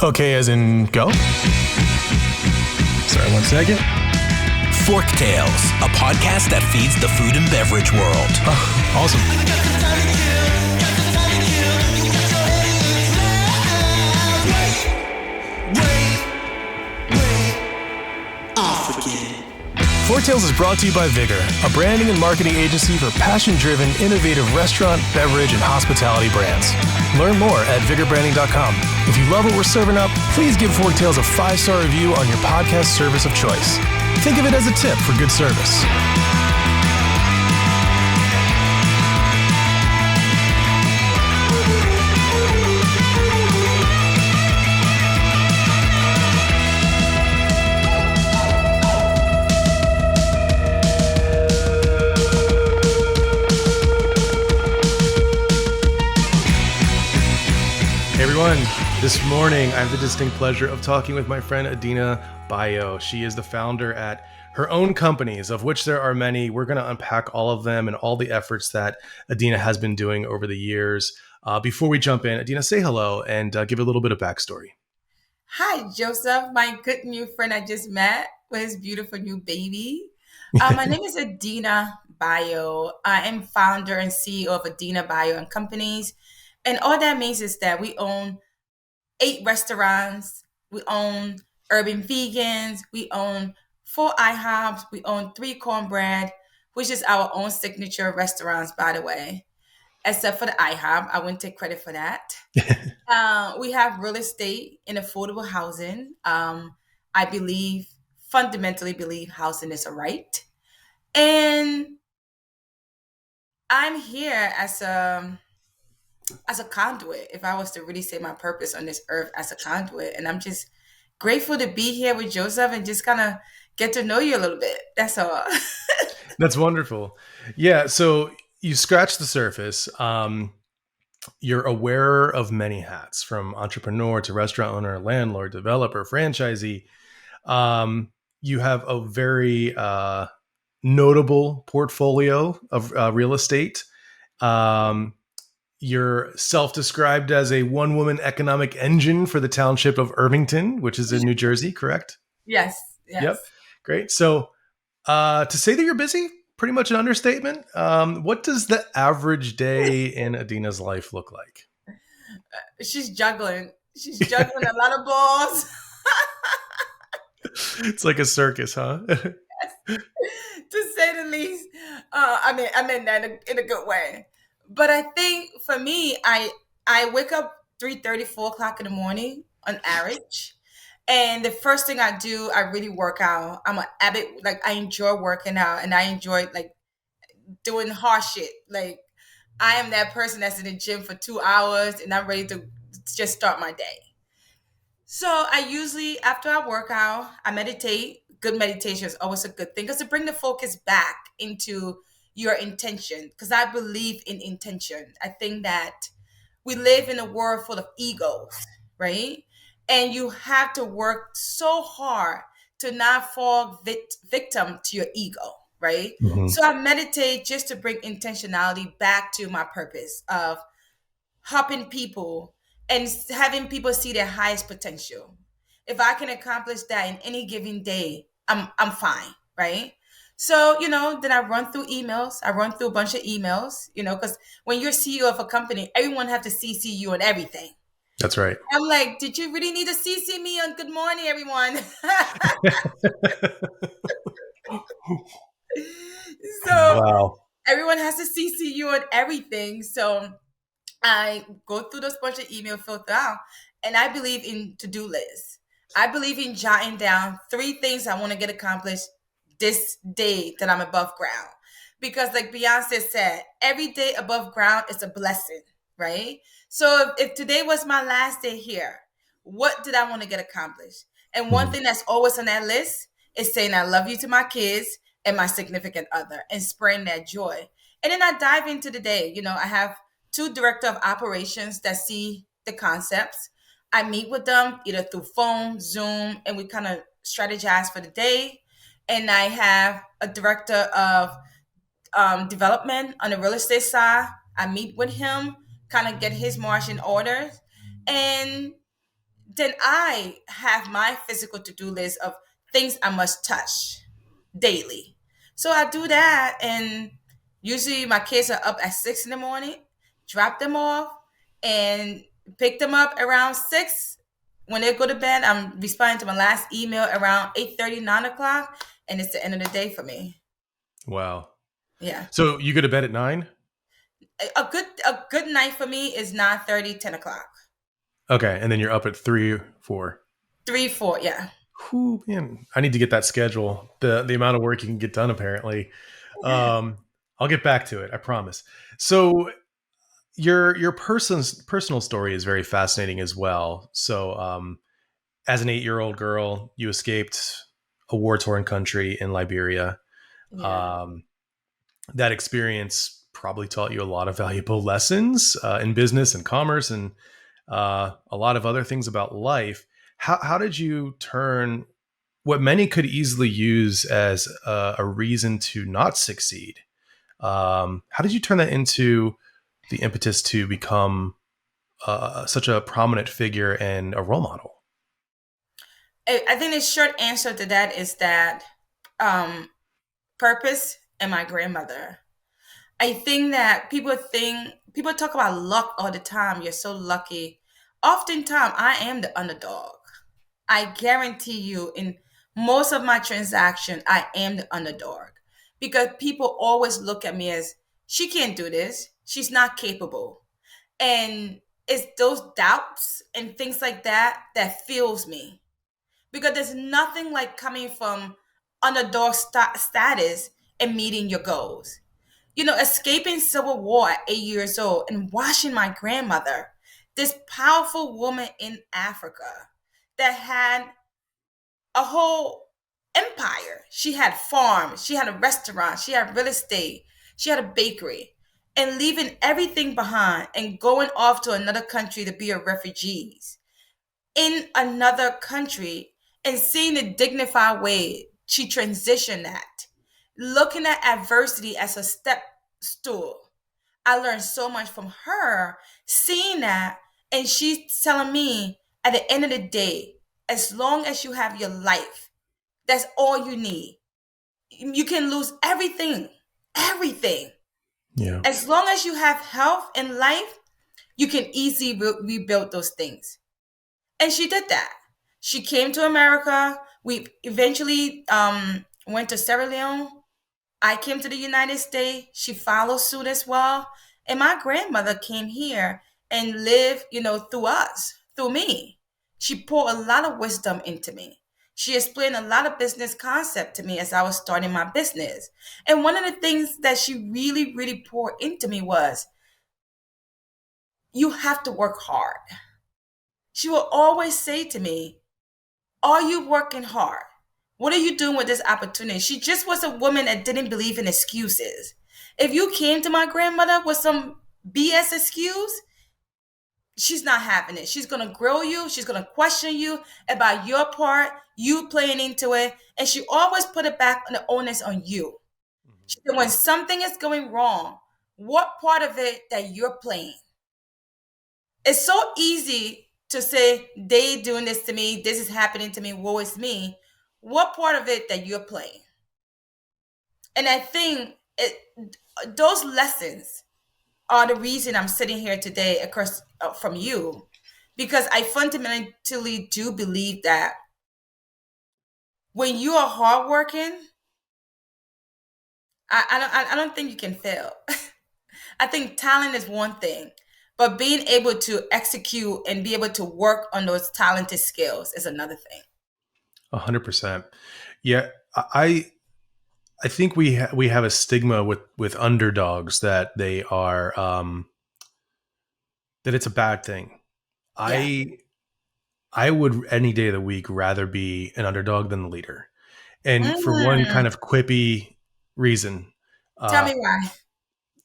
Okay, as in go? Sorry, 1 second. Forktales, a podcast that feeds the food and beverage world. Oh, awesome. Forktales is brought to you by Vigor, a branding and marketing agency for passion-driven, innovative restaurant, beverage, and hospitality brands. Learn more at vigorbranding.com. If you love what we're serving up, please give Forktales a 5-star review on your podcast service of choice. Think of it as a tip for good service. Hey everyone, this morning I have the distinct pleasure of talking with my friend Adenah Bayoh. She is the founder at her own companies, of which there are many. We're going to unpack all of them and all the efforts that Adenah has been doing over the years. Before we jump in, Adenah, say hello and give a little bit of backstory. Hi, Joseph, my good new friend I just met with his beautiful new baby. My name is Adenah Bayoh. I am founder and CEO of Adenah Bayoh and Companies. And all that means is that we own 8 restaurants, we own Urban Vegans, we own 4 IHOPs, we own 3 Cornbread, which is our own signature restaurants, by the way. Except for the IHOP, I wouldn't take credit for that. We have real estate in affordable housing. I fundamentally believe housing is a right. And I'm here as a conduit, if I was to really say my purpose on this earth as a conduit. And I'm just grateful to be here with Joseph and just kind of get to know you a little bit. That's all. That's wonderful. Yeah, so you scratched the surface. You're aware of many hats, from entrepreneur to restaurant owner, landlord, developer, franchisee. You have a very notable portfolio of real estate. You're self-described as a one-woman economic engine for the township of Irvington, which is in New Jersey, correct? Yes. Yep. Great. So to say that you're busy, pretty much an understatement. What does the average day in Adenah's life look like? She's juggling. She's juggling a lot of balls. It's like a circus, huh? To say the least. I mean that in a good way. But I think for me, I wake up 3:30, 4 o'clock in the morning on average. And the first thing I do, I really work out. I'm an avid, I enjoy working out and I enjoy doing hard shit. I am that person that's in the gym for 2 hours and I'm ready to just start my day. So I usually, after I work out, I meditate. Good meditation is always a good thing because to bring the focus back into your intention, because I believe in intention. I think that we live in a world full of egos, right? And you have to work so hard to not fall victim to your ego, right? Mhm. So I meditate just to bring intentionality back to my purpose of helping people and having people see their highest potential. If I can accomplish that in any given day, I'm fine, right? So, then I run through emails. I run through a bunch of emails, because when you're CEO of a company, everyone have to CC you on everything. That's right. I'm like, did you really need to CC me on good morning, everyone? So Wow. everyone has to CC you on everything. So I go through those bunch of email filter out, and I believe in to-do lists. I believe in jotting down 3 things I want to get accomplished this day that I'm above ground. Because like Beyonce said, every day above ground is a blessing, right? So if today was my last day here, what did I want to get accomplished? And one thing that's always on that list is saying I love you to my kids and my significant other and spreading that joy. And then I dive into the day. I have 2 director of operations that see the concepts. I meet with them either through phone, Zoom, and we kind of strategize for the day. And I have a director of development on the real estate side. I meet with him, kind of get his marching orders. And then I have my physical to-do list of things I must touch daily. So I do that, and usually my kids are up at 6 in the morning, drop them off, and pick them up around 6. When they go to bed, I'm responding to my last email around 8:30, 9 o'clock, and it's the end of the day for me. Wow. Yeah. So you go to bed at 9? A good night for me is 9:30, 10 o'clock. Okay, and then you're up at 3, 4. 3, 4, yeah. Whew, man, I need to get that schedule. The amount of work you can get done apparently. Um, I'll get back to it. I promise. So your personal story is very fascinating as well. So as an 8-year-old girl, you escaped a war torn country in Liberia. Yeah. Um, that experience probably taught you a lot of valuable lessons in business and commerce and a lot of other things about life. How did you turn what many could easily use as a reason to not succeed? How did you turn that into the impetus to become such a prominent figure and a role model? I think the short answer to that is that um, purpose and my grandmother. I think that people talk about luck all the time. You're so lucky. Oftentimes, I am the underdog. I guarantee you, in most of my transaction, I am the underdog because people always look at me as she can't do this. She's not capable, and it's those doubts and things like that that fuels me because there's nothing like coming from underdog status and meeting your goals. Escaping civil war at 8 years old and watching my grandmother, this powerful woman in Africa that had a whole empire. She had farms, she had a restaurant, she had real estate, she had a bakery, and leaving everything behind and going off to another country to be a refugee in another country and seeing the dignified way she transitioned that, looking at adversity as a step stool. I learned so much from her, seeing that, and she's telling me at the end of the day, as long as you have your life, that's all you need. You can lose everything, everything. Yeah. As long as you have health and life, you can easily rebuild those things. And she did that. She came to America. We eventually went to Sierra Leone. I came to the United States. She followed suit as well. And my grandmother came here and lived, through us, through me. She poured a lot of wisdom into me. She explained a lot of business concept to me as I was starting my business. And one of the things that she really, really poured into me was you have to work hard. She will always say to me, are you working hard? What are you doing with this opportunity? She just was a woman that didn't believe in excuses. If you came to my grandmother with some BS excuse, she's not having it. She's going to grill you. She's going to question you about your part, you playing into it. And she always put it back on the onus on you. She said, when something is going wrong, what part of it that you're playing? It's so easy to say, they doing this to me, this is happening to me, woe is me. What part of it that you're playing? And I think those lessons are the reason I'm sitting here today across from you, because I fundamentally do believe that when you are hardworking, I don't think you can fail. I think talent is one thing, but being able to execute and be able to work on those talented skills is another thing. 100%. Yeah, I think we have a stigma with underdogs that they are that it's a bad thing. Yeah. I would any day of the week rather be an underdog than the leader, and for one Mm, kind of quippy reason. tell Uh, me why.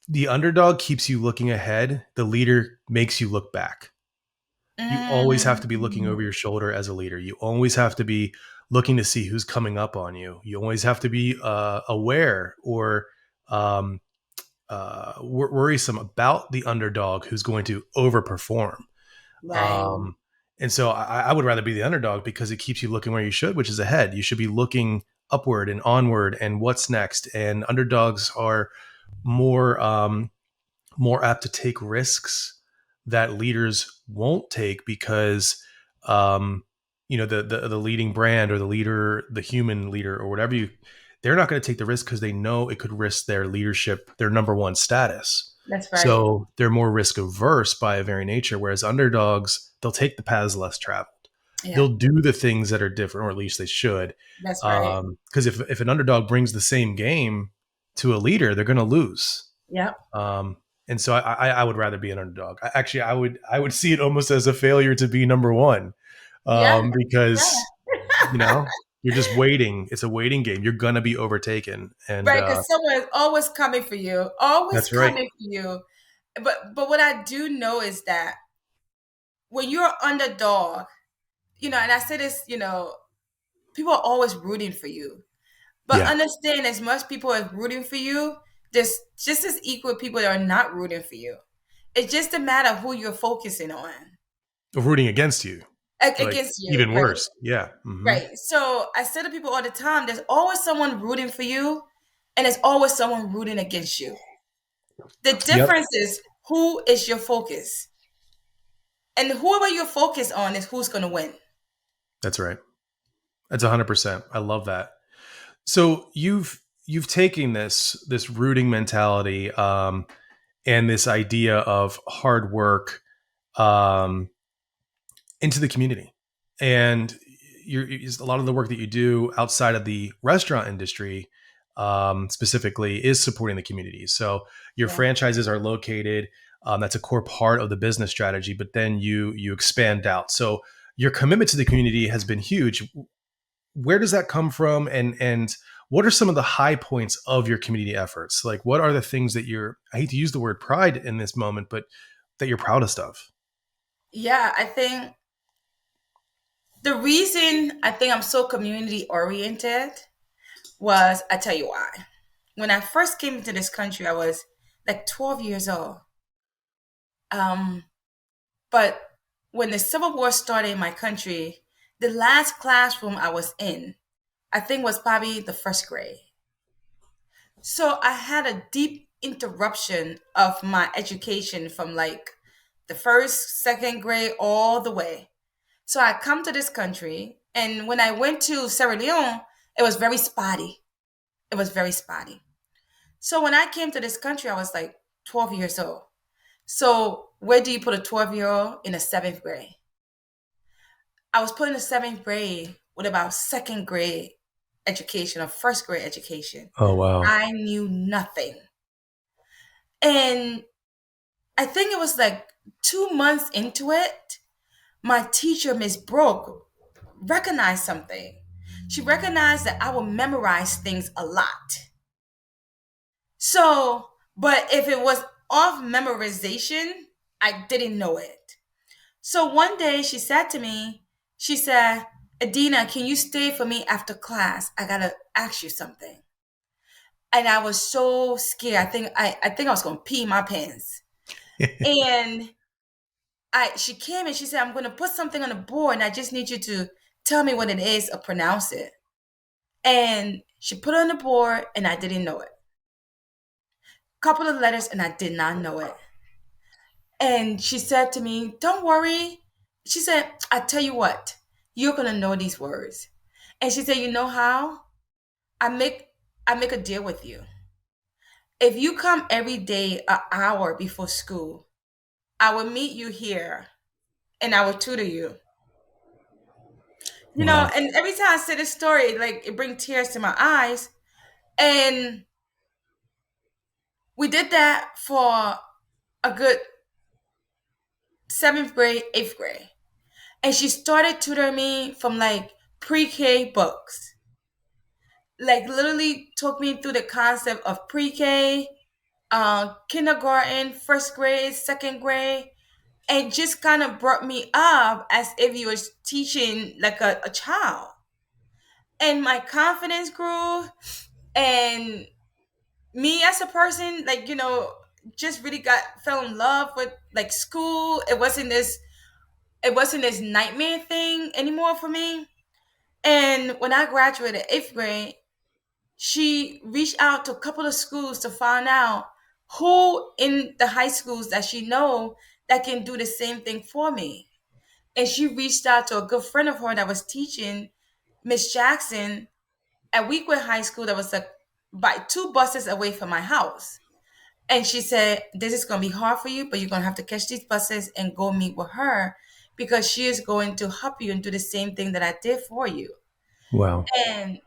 the underdog keeps you looking ahead. The leader makes you look back. You always have to be looking Mm, over your shoulder as a leader. You always have to be looking to see who's coming up on you. You always have to be aware or um, worrisome about the underdog who's going to overperform. right. Um, And so I would rather be the underdog because it keeps you looking where you should, which is ahead. You should be looking upward and onward and what's next. And underdogs are more more apt to take risks that leaders won't take because um, the leading brand or the leader, the human leader or whatever they're not going to take the risk because they know it could risk their leadership, their number one status. That's right. So they're more risk averse by a very nature, whereas underdogs, they'll take the paths less traveled. Yeah, They'll do the things that are different, or at least they should. that's right. Because if an underdog brings the same game to a leader, they're going to lose. Yep. Um, and so I would rather be an underdog. Actually, I would see it almost as a failure to be number one, Yeah. because Yeah. you're just waiting. It's a waiting game. You're gonna be overtaken, and Right, because someone is always coming for you, always that's right. coming for you. But what I do know is that when you're underdog, and I say this, people are always rooting for you. But Yeah, understand, as much people are rooting for you, there's just as equal people that are not rooting for you. It's just a matter of who you're focusing on rooting against you, like against you, even right? worse. Yeah, hmm, Right. So I say to people all the time, there's always someone rooting for you, and there's always someone rooting against you. The yep, difference is who is your focus. And whoever you're focused on is who's going to win. that's right. That's 100%. I love that. So you've taken this rooting mentality, and this idea of hard work, um, into the community. And a lot of the work that you do outside of the restaurant industry, specifically, is supporting the community. So your Yeah. franchises are located. That's a core part of the business strategy, but then you expand out. So your commitment to the community has been huge. Where does that come from, and what are some of the high points of your community efforts? Like, what are the things that I hate to use the word pride in this moment, but that you're proudest of? Yeah, I think the reason I think I'm so community oriented was, I tell you why. When I first came into this country, I was like 12 years old. Um, but when the Civil War started in my country, the last classroom I was in, I think was probably the first grade. So I had a deep interruption of my education from like the first, second grade all the way. So I come to this country, and when I went to Sierra Leone, it was very spotty. It was very spotty. So when I came to this country, I was like 12 years old. So where do you put a 12-year-old in a seventh grade? I was put in the seventh grade with about second grade education or first grade education. Oh wow. I knew nothing. And I think it was like 2 months into it, my teacher, Miss Brooke, recognized something. She recognized that I would memorize things a lot. So, but if it was off memorization, I didn't know it. So one day she said to me, she said, Adenah, can you stay for me after class? I gotta ask you something. And I was so scared. I think I was gonna pee my pants. And she came and she said, I'm gonna put something on the board and I just need you to tell me what it is or pronounce it. And she put it on the board and I didn't know it. Couple of letters and I did not know it. And she said to me, don't worry. She said, I tell you what, you're gonna know these words. And she said, you know how? I make I make a deal with you. If you come every day an hour before school, I will meet you here and I will tutor you. Wow. And every time I say this story, like it brings tears to my eyes. And we did that for a good seventh grade, eighth grade. And she started tutoring me from like pre-K books. Like literally took me through the concept of pre-K, kindergarten, first grade, second grade, and just kind of brought me up as if you was teaching like a child. And my confidence grew, and me as a person, like, just really fell in love with like school. It wasn't this it wasn't this nightmare thing anymore for me. And when I graduated 8th grade, she reached out to a couple of schools to find out who in the high schools that she know that can do the same thing for me. And she reached out to a good friend of her that was teaching, Miss Jackson, at Weekwood High School that was like by 2 buses away from my house. And she said, this is going to be hard for you, but you're going to have to catch these buses and go meet with her because she is going to help you and do the same thing that I did for you. Wow. And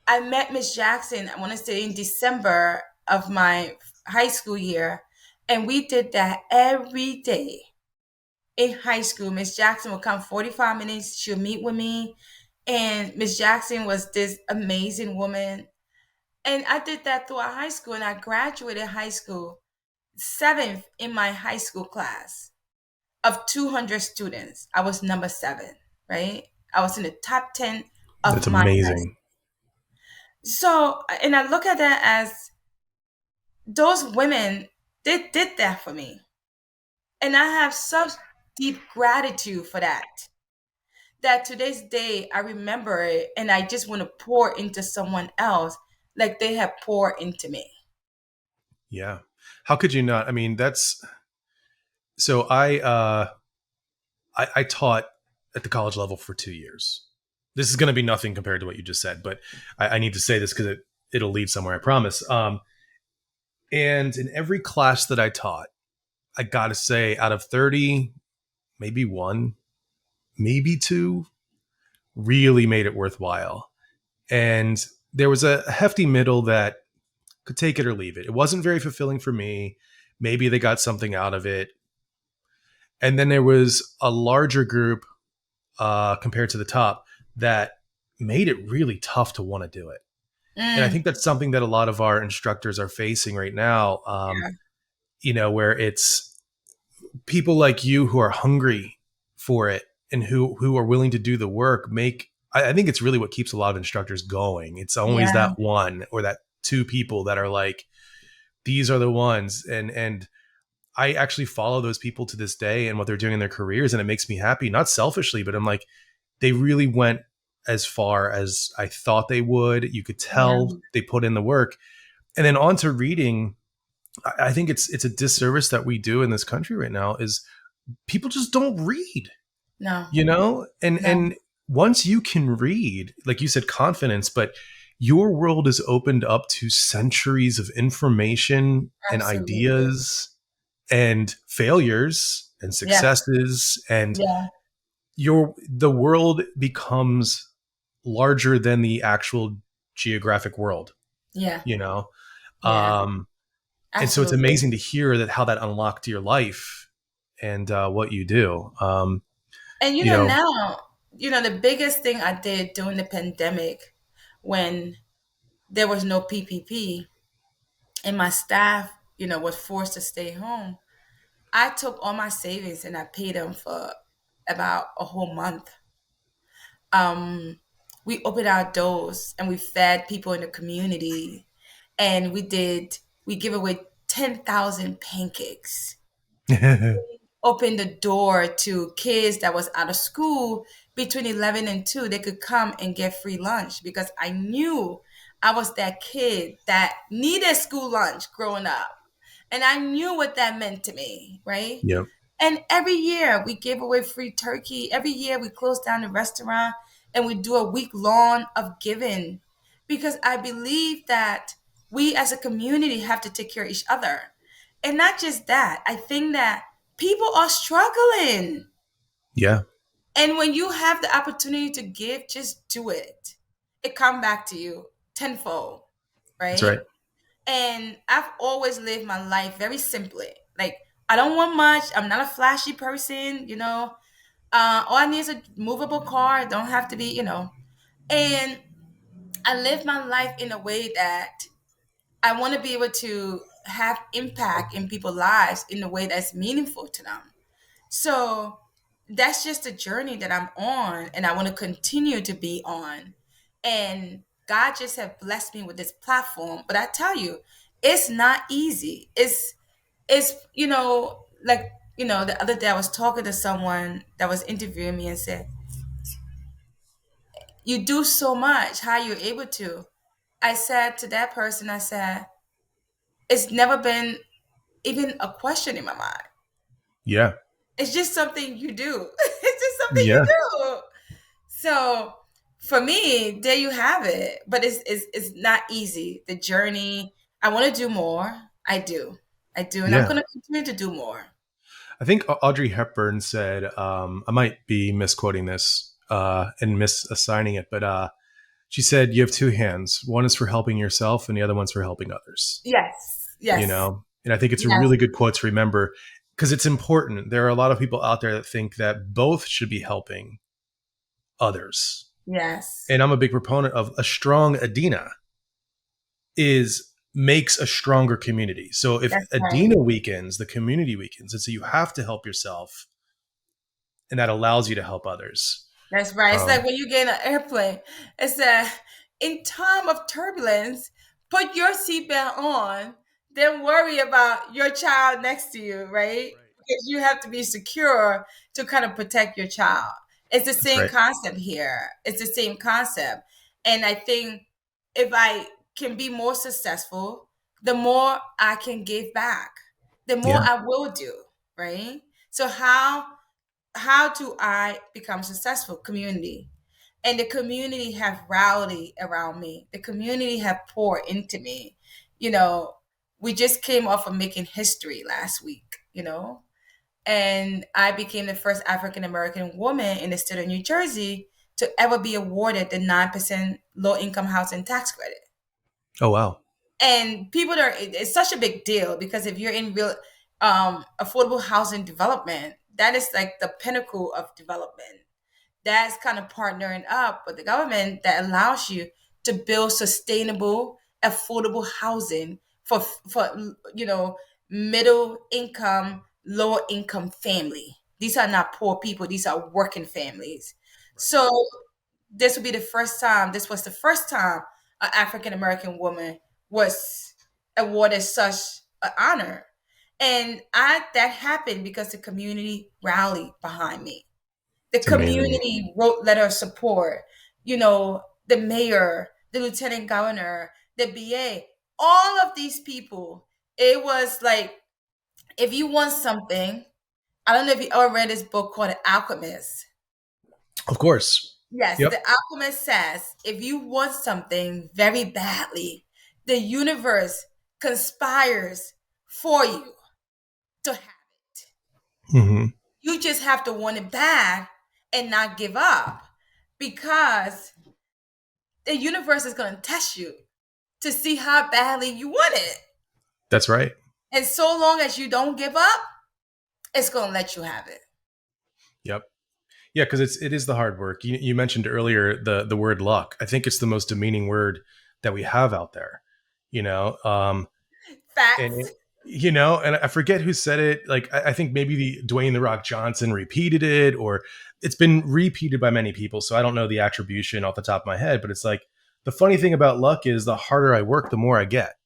I met Miss Jackson, I want to say in December of my high school year. And we did that every day in high school. Miss Jackson would come 45 minutes. She'll meet with me. And Miss Jackson was this amazing woman. And I did that throughout high school. And I graduated high school seventh in my high school class of 200 students. I was number seven, right? I was in the top 10 of That's my high school. amazing. So, and I look at that as those women, they did that for me. And I have such deep gratitude for that. That to this day, I remember it and I just want to pour into someone else like they have poured into me. Yeah. How could you not? I mean, that's so I taught at the college level for 2 years. This is going to be nothing compared to what you just said, but I need to say this because it'll lead somewhere, I promise. And in every class that I taught, I got to say, out of 30, maybe one, maybe two, really made it worthwhile. And there was a hefty middle that could take it or leave it. It wasn't very fulfilling for me. Maybe they got something out of it. And then there was a larger group compared to the top that made it really tough to want to do it. And I Mm, think that's something that a lot of our instructors are facing right now. yeah, Where it's people like you who are hungry for it and who are willing to do the work. I think it's really what keeps a lot of instructors going. It's always yeah, that one or that two people that are like, these are the ones. And I actually follow those people to this day and what they're doing in their careers. And it makes me happy, not selfishly, but I'm like, they really went as far as I thought they would. You could tell yeah. they put in the work. And then on to reading. I think it's a disservice that we do in this country right now is people just don't read, No, no, and once you can read, like you said, confidence, but your world is opened up to centuries of information and absolutely. ideas and failures and Yeah, successes, and yeah, the world becomes larger than the actual geographic world, yeah, you know. yeah, um and so it's absolutely. amazing to hear that how that unlocked your life and what you do. And You know, now, the biggest thing I did during the pandemic when there was no PPP and my staff, was forced to stay home, I took all my savings and I paid them for about a whole month. We opened our doors and we fed people in the community and we give away 10,000 pancakes, open the door to kids that was out of school between 11 and 2. They could come and get free lunch because I knew I was that kid that needed school lunch growing up, and I knew what that meant to me, right? yep, And every year we give away free turkey. Every year we close down the restaurant and we do a week long of giving because I believe that we as a community have to take care of each other. And not just that, I think that people are struggling. yeah, And when you have the opportunity to give, just do it. It come back to you tenfold, that's right? right. And I've always lived my life very simply. Like I don't want much. I'm not a flashy person. All I need is a movable car. It don't have to be. And I live my life in a way that I want to be able to have impact in people's lives in a way that's meaningful to them. So that's just a journey that I'm on and I want to continue to be on. And God just have blessed me with this platform. But I tell you, it's not easy. It's like The other day I was talking to someone that was interviewing me and said, "You do so much. How you able to?" I said to that person, I said, "It's never been even a question in my mind. Yeah. It's just something you do. It's just something you Yeah. do." So for me, there you have it. But it's not easy. The journey. I want to do more. I do, and I'm Yeah. going to continue to do more. I think Audrey Hepburn said, I might be misquoting this and misassigning it, but she said, you have two hands. One is for helping yourself and the other one's for helping others, Yes, you yes, know? And I think it's a yes, really good quote to remember because it's important. There are a lot of people out there that think that both should be helping others. yes. And I'm a big proponent of a strong Adenah is makes a stronger community. So if That's right. Adenah weakens, the community weakens. And so you have to help yourself and that allows you to help others. That's right. It's like Um, when you get in an airplane. It's a in time of turbulence, put your seatbelt on, then worry about your child next to you, right? Because you have to be secure to kind of protect your child. It's the that's same right. concept here. It's the same concept. And I think if I can be more successful, the more I can give back, the more Yeah. I will do, right? So how do I become successful? Community. And the community have rallied around me. The community have poured into me. You know, we just came off of making history last week, and I became the first African American woman in the state of New Jersey to ever be awarded the 9% low income housing tax credit. Oh, wow. And it's such a big deal because if you're in real affordable housing development, that is like the pinnacle of development. That's kind of partnering up with the government that allows you to build sustainable, affordable housing for middle income, lower income family. These are not poor people; these are working families. Right. So this would be the first time. This was the first time an African American woman was awarded such an honor, and I that happened because the community rallied behind me. The It's amazing. community wrote letter of support. The mayor, the lieutenant governor, the BA, all of these people. It was like, if you want something, I don't know if you ever read this book called The Alchemist. Of course. Yes, Yep. The Alchemist says if you want something very badly, the universe conspires for you to have it. Hmm. You just have to want it bad and not give up because the universe is going to test you to see how badly you want it. That's right. And so long as you don't give up, it's going to let you have it. Yep. Yeah, because it is the hard work. You mentioned earlier the word luck. I think it's the most demeaning word that we have out there. You know, and Facts. it, and I forget who said it. Like I think maybe the Dwayne the Rock Johnson repeated it, or it's been repeated by many people. So I don't know the attribution off the top of my head, but it's like the funny thing about luck is the harder I work, the more I get.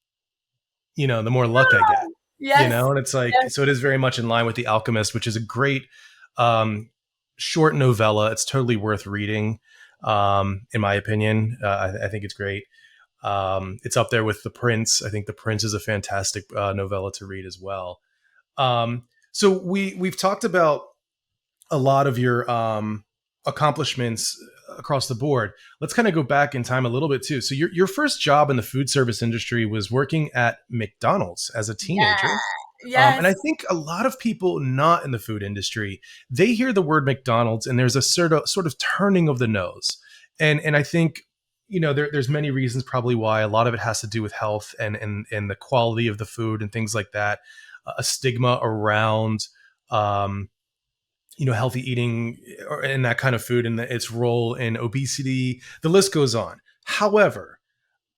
The more luck I get. Yes. And it's like Yes. so it is very much in line with The Alchemist, which is a great um, short novella. It's totally worth reading, in my opinion. I think it's great. It's up there with The Prince. I think The Prince is a fantastic novella to read as well. So we've talked about a lot of your accomplishments across the board. Let's kind of go back in time a little bit too. So your first job in the food service industry was working at McDonald's as a Yeah. teenager. And Yes. I think a lot of people not in the food industry, they hear the word McDonald's and there's a sort of turning of the nose. And I think, there's many reasons probably why. A lot of it has to do with health and the quality of the food and things like that. A stigma around, um, healthy eating and that kind of food and its role in obesity. The list goes on. However,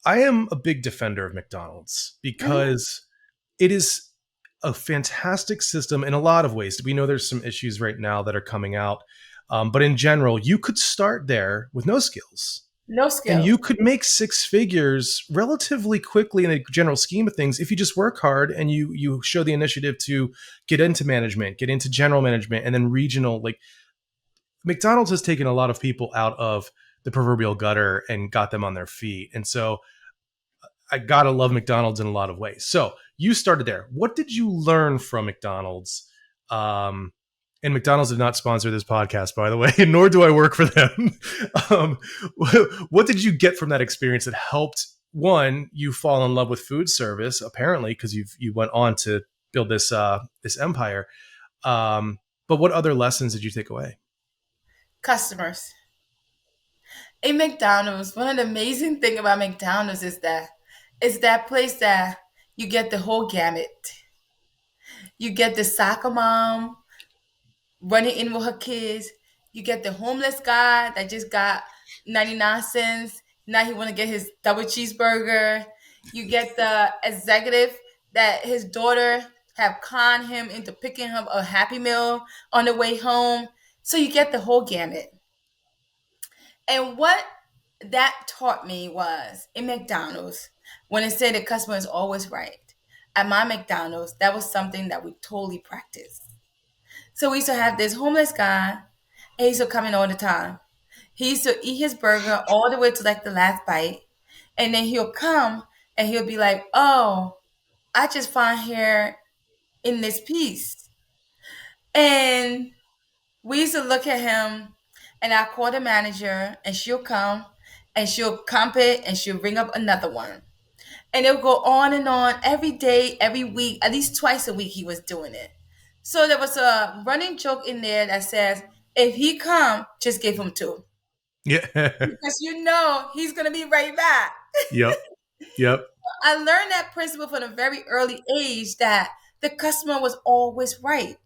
I am a big defender of McDonald's Mhm. because it is a fantastic system in a lot of ways. We know there's some issues right now that are coming out. But in general, you could start there with no skills No And skill. you could make six figures relatively quickly in the general scheme of things if you just work hard and you show the initiative to get into management, get into general management, and then regional. Like McDonald's has taken a lot of people out of the proverbial gutter and got them on their feet. And so I gotta love McDonald's in a lot of ways. So you started there. What did you learn from McDonald's? Um, and McDonald's did not sponsor this podcast, by the way, nor do I work for them. um, what did you get from that experience that helped one you fall in love with food service? Apparently, because you went on to build this empire. But what other lessons did you take away? Customers. In McDonald's, one of the amazing thing about McDonald's is that it's that place that you get the whole gamut. You get the soccer mom running in with her kids. You get the homeless guy that just got 99 cents. Now he want to get his double cheeseburger. You get the executive that his daughter have conned him into picking up a Happy Meal on the way home. So you get the whole gamut. And what that taught me was in McDonald's, when it said the customer is always right. At my McDonald's, that was something that we totally practiced. So we used to have this homeless guy, and he used to come in all the time. He used to eat his burger all the way to like the last bite, and then he'll come and he'll be like, "Oh, I just found here in this piece," and we used to look at him, and I call the manager, and she'll come, and she'll comp it, and she'll ring up another one, and it'll go on every day, every week, at least twice a week. He was doing it. So there was a running joke in there that says, if he come, just give him two. Yeah. Because you know he's gonna be right back. Yep. Yep. I learned that principle from a very early age that the customer was always right.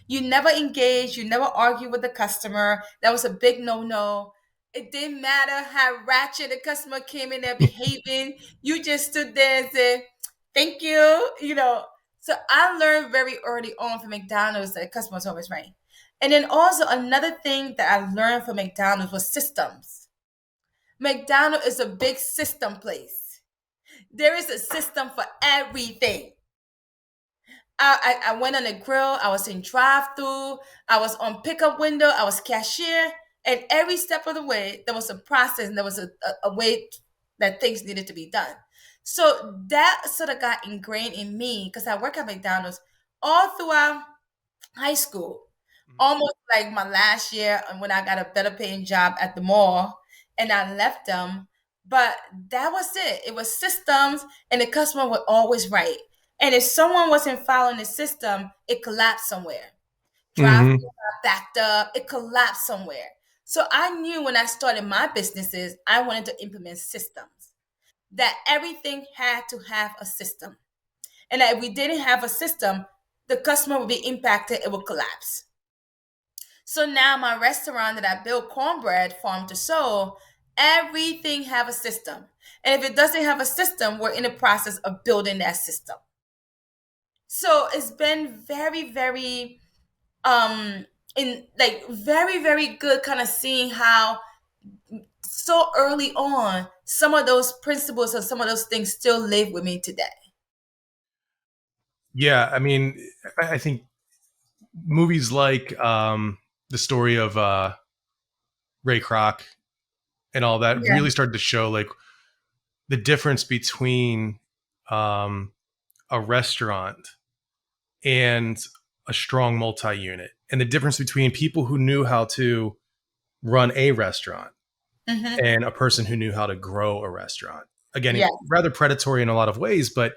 You never engage, you never argue with the customer. That was a big no-no. It didn't matter how ratchet the customer came in there behaving. You just stood there and said, thank you. So I learned very early on from McDonald's that the customer was always right. And then also another thing that I learned from McDonald's was systems. McDonald's is a big system place. There is a system for everything. I went on a grill. I was in drive-through. I was on pickup window. I was cashier. And every step of the way, there was a process and there was a way that things needed to be done. So that sort of got ingrained in me because I work at McDonald's all throughout high school, almost like my last year when I got a better paying job at the mall and I left them. But that was it. It was systems and the customer was always right. And if someone wasn't following the system, it collapsed somewhere. Drive Mm-hmm. got backed up, it collapsed somewhere. So I knew when I started my businesses, I wanted to implement systems. That everything had to have a system. And that if we didn't have a system, the customer would be impacted, it would collapse. So now my restaurant that I built, Cornbread, Farm to Soul, everything have a system. And if it doesn't have a system, we're in the process of building that system. So it's been very, very in like very, very good kind of seeing how so early on some of those principles and some of those things still live with me today. Yeah. I mean, I think movies like the story of Ray Kroc and all that Yeah. really started to show like the difference between um, a restaurant and a strong multi-unit, and the difference between people who knew how to run a restaurant Hmm. and a person who knew how to grow a restaurant. Again, Yeah. rather predatory in a lot of ways, but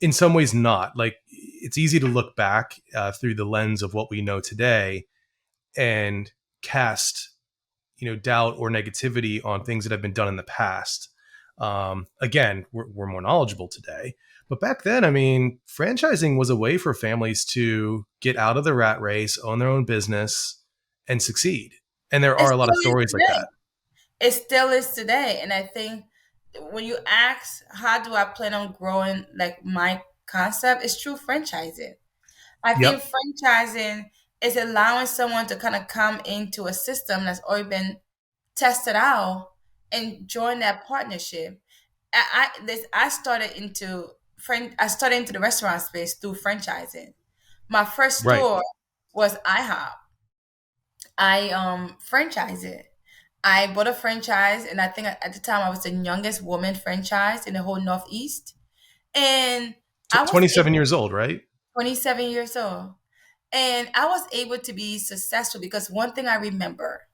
in some ways not. Like it's easy to look back through the lens of what we know today and cast doubt or negativity on things that have been done in the past. Again, we're more knowledgeable today, but back then, I mean, franchising was a way for families to get out of the rat race, own their own business, and succeed. And there It are a lot of still is stories like today. that. It still is today. And I think when you ask, how do I plan on growing like my concept, it's true franchising. I think Yep. franchising is allowing someone to kind of come into a system that's already been tested out and join that partnership. I started into I started into the restaurant space through franchising. My first Right. store was IHOP. I franchised it. I bought a franchise, and I think at the time I was the youngest woman franchise in the whole Northeast. And I was 27 years old, right? 27 years old. And I was able to be successful because one thing I remember,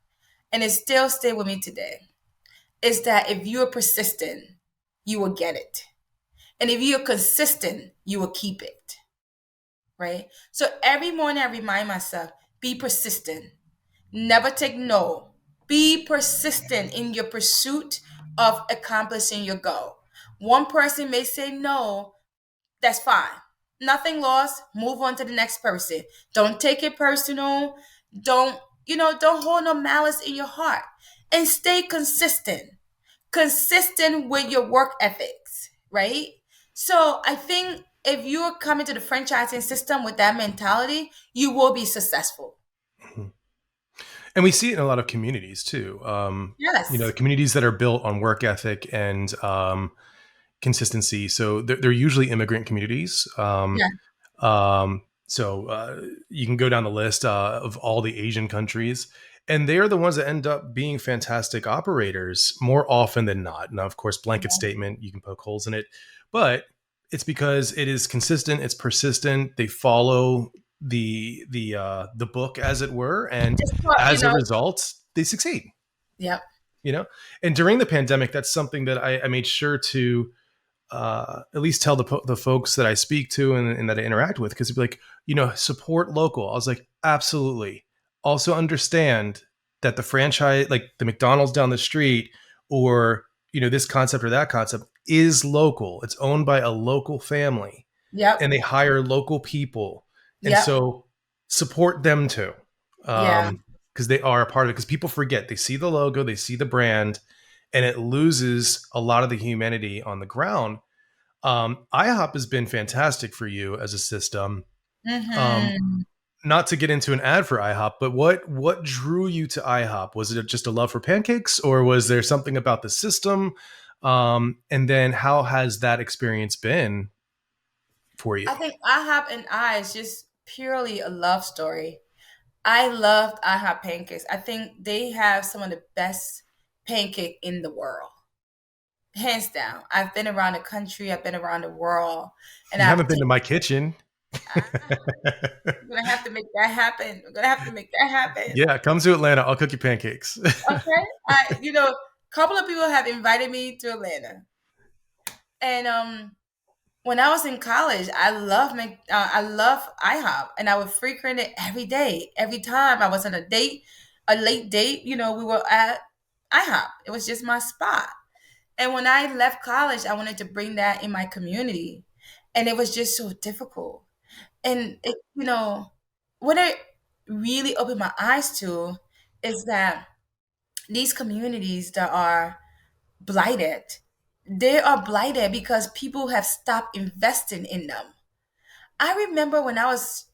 and it still stay with me today, is that if you're persistent, you will get it. And if you're consistent, you will keep it. Right? So every morning I remind myself, be persistent. Never take no. Be persistent in your pursuit of accomplishing your goal. One person may say no, that's fine. Nothing lost. Move on to the next person. Don't take it personal. Don't, don't hold no malice in your heart. And stay consistent. Consistent with your work ethics, right? So I think if you're coming to the franchising system with that mentality, you will be successful. Mhm. And we see it in a lot of communities too. The Yes. communities that are built on work ethic and consistency. So they're usually immigrant communities. Yeah. So you can go down the list of all the Asian countries, and they're the ones that end up being fantastic operators more often than not. Now, of course, blanket statement, you can poke holes in it, but it's because it is consistent, it's persistent. They follow the book, as it were, and It's what, as a result, they succeed. yep. You know, and during the pandemic, that's something that I made sure to at least tell the folks that I speak to and that I interact with, because it'd be like, support local. I was like, absolutely. Also understand that the franchise, like the McDonald's down the street, or this concept or that concept, is local. It's owned by a local family, Yep. and they hire local people, and Yep. so support them too, Yeah. because they are a part of it. Because people forget, they see the logo, they see the brand, and it loses a lot of the humanity on the ground. IHOP has been fantastic for you as a system. Um, Hmm. Not to get into an ad for IHOP, but what drew you to IHOP? Was it just a love for pancakes, or was there something about the system? And then how has that experience been for you? I think IHOP and I is just purely a love story. I loved IHOP pancakes. I think they have some of the best pancake in the world, hands down. I've been around the country. I've been around the world, and You I've haven't been tasted. to my kitchen. We're gonna have to make that happen. We're gonna have to make that happen. Yeah, come to Atlanta. I'll cook you pancakes. Okay. A couple of people have invited me to Atlanta, and when I was in college, I love IHOP, and I would frequent it every day. Every time I was on a date, a late date, we were at IHOP. It was just my spot. And when I left college, I wanted to bring that in my community, and it was just so difficult. And what it really opened my eyes to is that these communities that are blighted, they are blighted because people have stopped investing in them. I remember when I was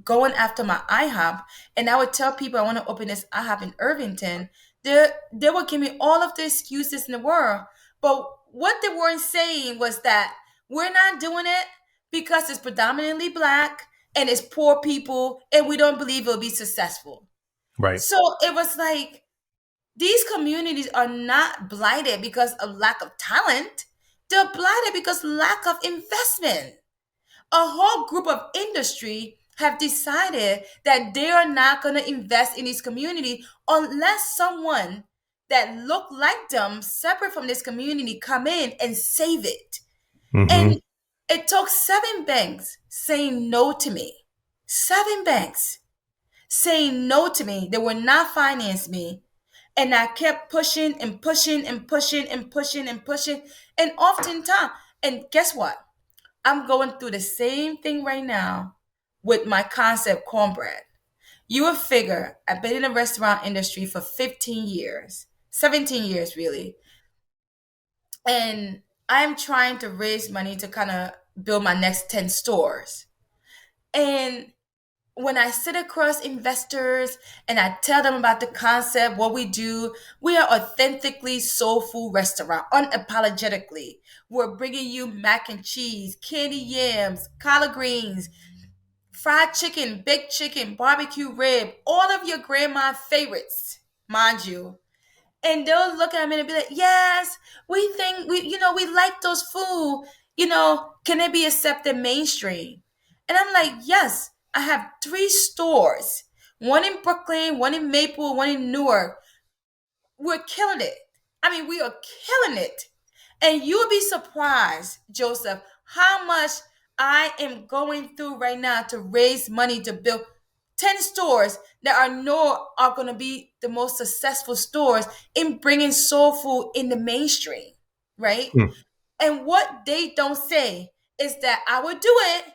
going after my IHOP, and I would tell people I want to open this IHOP in Irvington, they would give me all of the excuses in the world. But what they weren't saying was that we're not doing it because it's predominantly black and it's poor people, and we don't believe it'll be successful. Right. So it was like these communities are not blighted because of lack of talent. They're blighted because lack of investment. A whole group of industry have decided that they are not going to invest in this community unless someone that look like them separate from this community come in and save it. Mm-hmm. And it took seven banks saying no to me. Seven banks saying no to me. They would not finance me. And I kept pushing and pushing and pushing and pushing and pushing. And oftentimes, and guess what? I'm going through the same thing right now with my concept cornbread. You would figure I've been in the restaurant industry for 15 years, 17 years really. And I'm trying to raise money to kind of build my next 10 stores. And when I sit across investors and I tell them about the concept, what we do, we are authentically soul food restaurant, unapologetically. We're bringing you mac and cheese, candy yams, collard greens, fried chicken, baked chicken, barbecue rib, all of your grandma favorites, mind you. And they'll look at me and be like, yes, we think we like those food. Can it be accepted mainstream? And I'm like, yes, I have 3 stores. One in Brooklyn, one in Maple, one in Newark. We're killing it. I mean, we are killing it. And you'll be surprised, Joseph, how much I am going through right now to raise money to build 10 stores that are going to be the most successful stores in bringing soul food in the mainstream, right? Hmm. And what they don't say is that I would do it,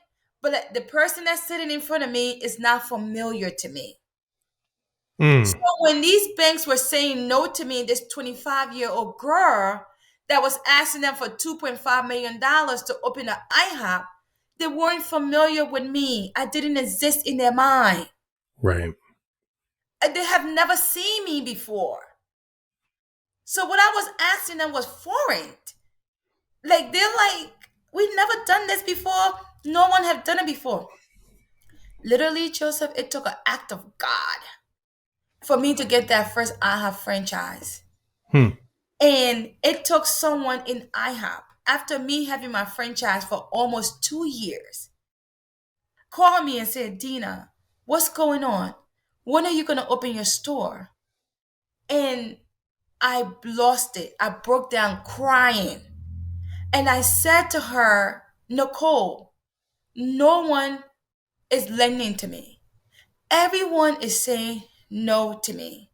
but the person that's sitting in front of me is not familiar to me. So Mm. when these banks were saying no to me, this 25-year-old girl that was asking them for $2.5 million to open an IHOP, they weren't familiar with me. I didn't exist in their mind. Right. And they have never seen me before. So what I was asking them was foreign. Like they're like, we've never done this before. No one have done it before. Literally, Joseph, it took an act of God for me to get that first IHOP franchise. Hmm. And it took someone in IHOP, after me having my franchise for almost 2 years, called me and said, Dina, what's going on? When are you going to open your store? And I lost it. I broke down crying. And I said to her, Nicole, no one is lending to me. Everyone is saying no to me.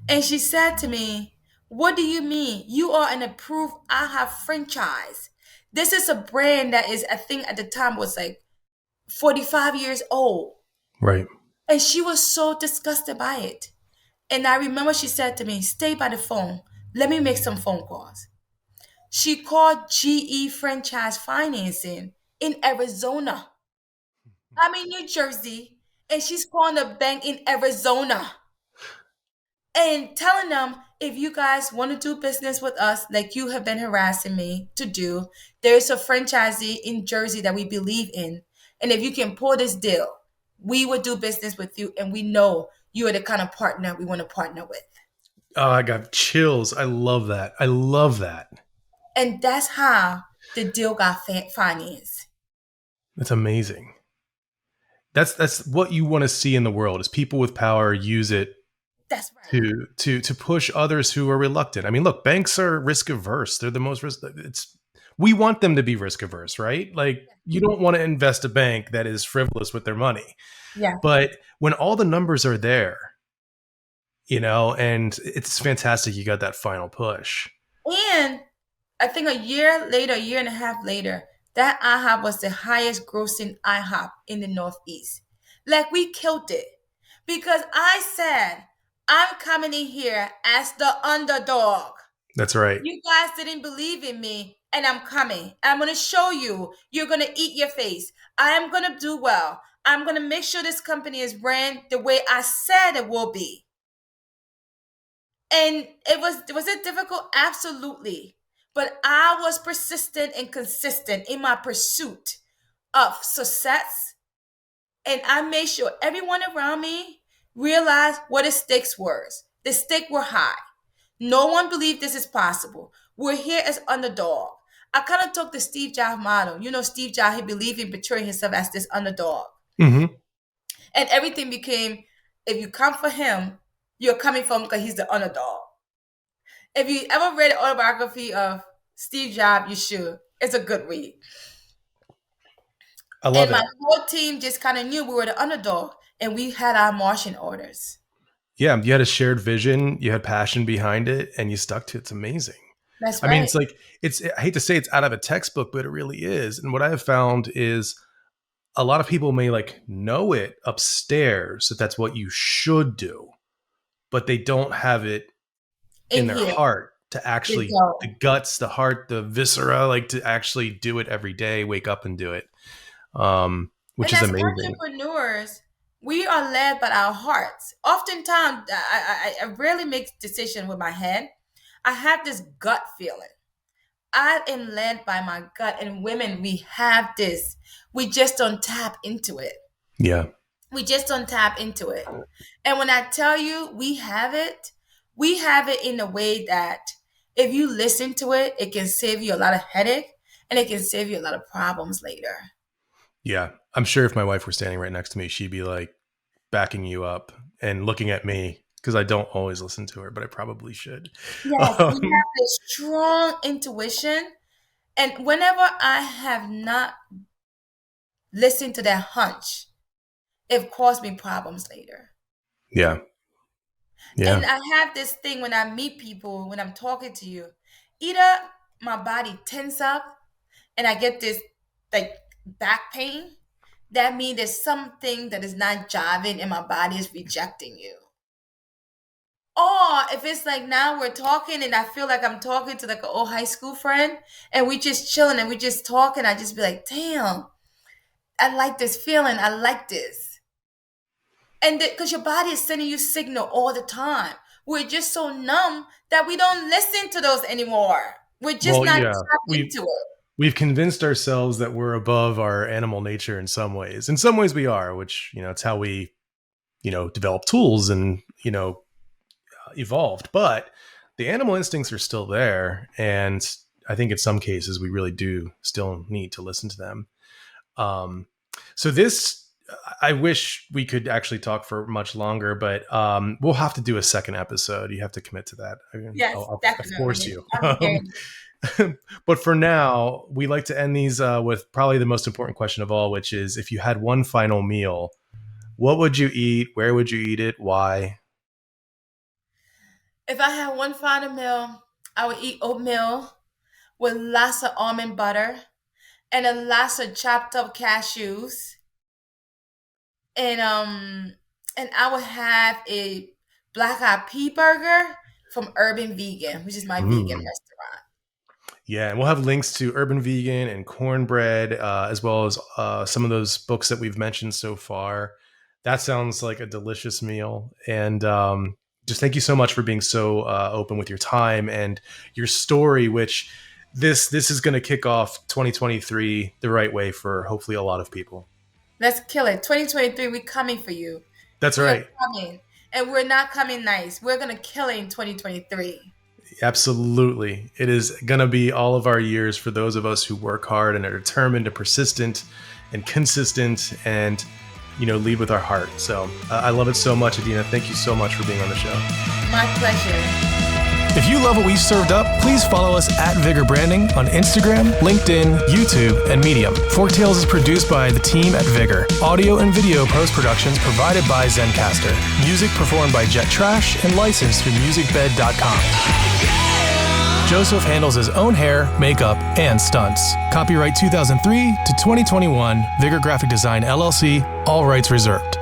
And she said to me, what do you mean? You are an approved IHOP franchise. This is a brand that is, I think at the time was like 45 years old. Right. And she was so disgusted by it. And I remember she said to me, stay by the phone. Let me make some phone calls. She called GE Franchise Financing in Arizona. I'm in New Jersey, and she's calling the bank in Arizona and telling them, if you guys want to do business with us, like you have been harassing me to do, there's a franchisee in Jersey that we believe in. And if you can pull this deal, we would do business with you. And we know you are the kind of partner we want to partner with. Oh, I got chills. I love that. I love that. And that's how the deal got financed. That's amazing. That's what you want to see in the world is people with power use it That's right. to push others who are reluctant. I mean, look, banks are risk averse. They're the most risk. It's we want them to be risk averse, right? Like you don't want to invest a bank that is frivolous with their money. Yeah. But when all the numbers are there, and it's fantastic, you got that final push. And I think a year later, a year and a half later, that IHOP was the highest grossing IHOP in the Northeast. Like we killed it because I said, I'm coming in here as the underdog. That's right. You guys didn't believe in me, and I'm coming. I'm going to show you. You're going to eat your face. I am going to do well. I'm going to make sure this company is ran the way I said it will be. And was it difficult? Absolutely. But I was persistent and consistent in my pursuit of success. And I made sure everyone around me realized what the stakes were. The stakes were high. No one believed this is possible. We're here as underdog. I kind of took the Steve Jobs model. Steve Jobs, he believed in portraying himself as this underdog. Mm-hmm. And everything became, if you come for him, you're coming for him because he's the underdog. If you ever read the autobiography of Steve Jobs, you should. It's a good read. I love And it. my whole team just kind of knew we were the underdog, and we had our marching orders. Yeah, you had a shared vision, you had passion behind it, and you stuck to it. It's amazing. That's I mean, right. it's like I hate to say it's out of a textbook, but it really is. And what I have found is a lot of people may know it upstairs that that's what you should do, but they don't have it in In their here, heart to actually the guts, the heart, the viscera, to actually do it every day, wake up and do it. which And is as amazing. entrepreneurs, we are led by our hearts. Oftentimes, I rarely make decisions with my head. I have this gut feeling. I am led by my gut, and women, we have this. We just don't tap into it. Yeah. We just don't tap into it. And when I tell you we have it in a way that if you listen to it, it can save you a lot of headache and it can save you a lot of problems later. Yeah. I'm sure if my wife were standing right next to me, she'd be like backing you up and looking at me because I don't always listen to her, but I probably should. Yes, we Um, have this strong intuition. And whenever I have not listened to that hunch, it caused me problems later. yeah. And Yeah. I have this thing when I meet people, when I'm talking to you, either my body tense up and I get this like back pain. That means there's something that is not jiving and my body is rejecting you. Or if it's like now we're talking and I feel like I'm talking to like an old high school friend and we just chilling and we just talking, I just be like, damn, I like this feeling. I like this. And because your body is sending you signal all the time. We're just so numb that we don't listen to those anymore. We're just Well, not yeah. tapped We into it. we've convinced ourselves that we're above our animal nature in some ways. In some ways we are, which, it's how we, develop tools and, evolved. But the animal instincts are still there. And I think in some cases we really do still need to listen to them. Um, so this, I wish we could actually talk for much longer, but we'll have to do a second episode. You have to commit to that. Yes, I'll force definitely. you. I'm game. But for now, we like to end these with probably the most important question of all, which is if you had one final meal, what would you eat? Where would you eat it? Why? If I had one final meal, I would eat oatmeal with lots of almond butter and a lots of chopped up cashews. And I would have a black eyed pea burger from Urban Vegan, which is my vegan Mm. restaurant. Yeah, and we'll have links to Urban Vegan and Cornbread, as well as some of those books that we've mentioned so far. That sounds like a delicious meal. And just thank you so much for being so open with your time and your story, which this is going to kick off 2023 the right way for hopefully a lot of people. Let's kill it. 2023, we're coming for you. That's We are right. coming. And we're not coming nice. We're going to kill it in 2023. Absolutely. It is going to be all of our years for those of us who work hard and are determined and persistent and consistent and, lead with our heart. So I love it so much, Adenah. Thank you so much for being on the show. My pleasure. If you love what we've served up, please follow us at Vigor Branding on Instagram, LinkedIn, YouTube, and Medium. Forktales is produced by the team at Vigor. Audio and video post-productions provided by Zencaster. Music performed by Jet Trash and licensed through musicbed.com. Joseph handles his own hair, makeup, and stunts. Copyright 2003 to 2021, Vigor Graphic Design LLC, all rights reserved.